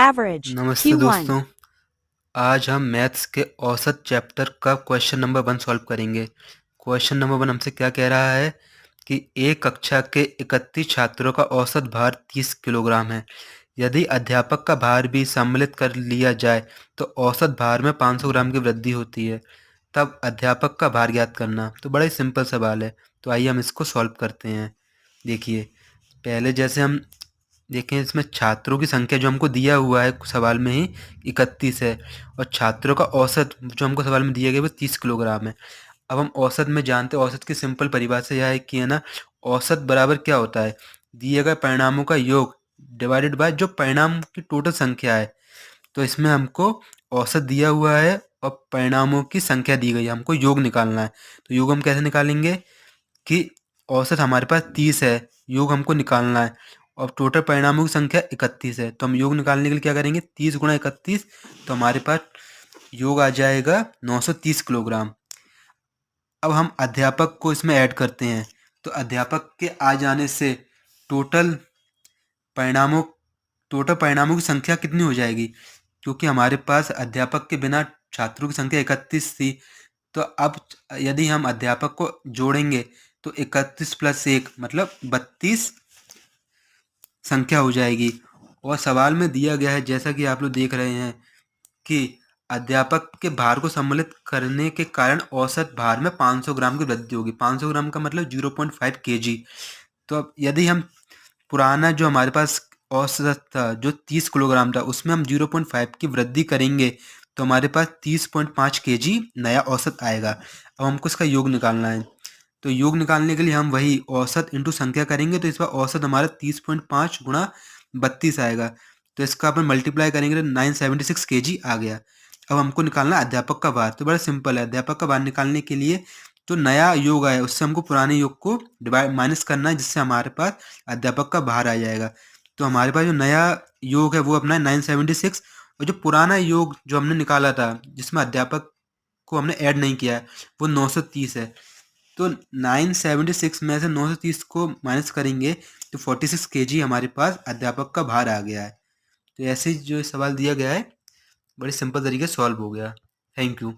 Average. नमस्ते Q1. दोस्तों। आज हम मैथ्स के औसत चैप्टर का क्वेश्चन नंबर 1 सॉल्व करेंगे। क्वेश्चन नंबर 1 हमसे क्या कह रहा है कि एक कक्षा के 31 छात्रों का औसत भार 30 किलोग्राम है। यदि अध्यापक का भार भी सम्मिलित कर लिया जाए तो औसत भार में 500 ग्राम की वृद्धि होती है। तब अध्यापक का भार ज्ञात करना। तो बड़ा ही सिंपल सवाल है, तो आइए हम इसको सॉल्व करते हैं। देखिए, पहले जैसे हम देखें, इसमें छात्रों की संख्या जो हमको दिया हुआ है सवाल में ही 31 है, और छात्रों का औसत जो हमको सवाल में दिया गया वो 30 किलोग्राम है। अब हम औसत में जानते हैं, औसत की सिंपल परिभाषा यह है कि है ना, औसत बराबर क्या होता है, दिए गए परिणामों का योग डिवाइडेड बाय जो परिणाम की टोटल संख्या है। तो इसमें हमको औसत दिया हुआ है और परिणामों की संख्या दी गई है, हमको योग निकालना है। तो योग हम कैसे निकालेंगे कि औसत हमारे पास 30 है, योग हमको निकालना है, और टोटल परिणामों की संख्या 31 है। तो हम योग निकालने के लिए क्या करेंगे, 30 गुणा 31, तो हमारे पास योग आ जाएगा 930 किलोग्राम। अब हम अध्यापक को इसमें ऐड करते हैं, तो अध्यापक के आ जाने से टोटल परिणामों टोटल परिणामों की संख्या कितनी हो जाएगी, क्योंकि हमारे पास अध्यापक के बिना छात्रों की संख्या 31 थी। तो अब यदि हम अध्यापक को जोड़ेंगे तो 31 प्लस 1 मतलब 32 संख्या हो जाएगी। और सवाल में दिया गया है, जैसा कि आप लोग देख रहे हैं, कि अध्यापक के भार को सम्मिलित करने के कारण औसत भार में 500 ग्राम की वृद्धि होगी। 500 ग्राम का मतलब 0.5 केजी। तो अब यदि हम पुराना जो हमारे पास औसत था जो 30 किलोग्राम था, उसमें हम 0.5 की वृद्धि करेंगे तो हमारे पास 30.5 केजी नया औसत आएगा। अब हमको इसका योग निकालना है, तो योग निकालने के लिए हम वही औसत इंटू संख्या करेंगे, तो इस बार औसत हमारा 30.5 गुणा 32 आएगा। तो इसका अपन मल्टीप्लाई करेंगे तो 976 केजी आ गया। अब हमको निकालना है अध्यापक का भार। तो बड़ा सिंपल है, अध्यापक का भार निकालने के लिए तो नया योग आया उससे हमको पुराने योग को डिवाइड माइनस करना है, जिससे हमारे पास अध्यापक का भार आ जाएगा। तो हमारे पास जो नया योग है वो अपना है 976, और जो पुराना योग जो हमने निकाला था जिसमें अध्यापक को हमने ऐड नहीं किया है वो 930 है। तो 976 में से 930 को माइनस करेंगे तो 46 केजी हमारे पास अध्यापक का भार आ गया है। तो ऐसे ही जो सवाल दिया गया है बड़े सिंपल तरीके से सॉल्व हो गया। Thank you.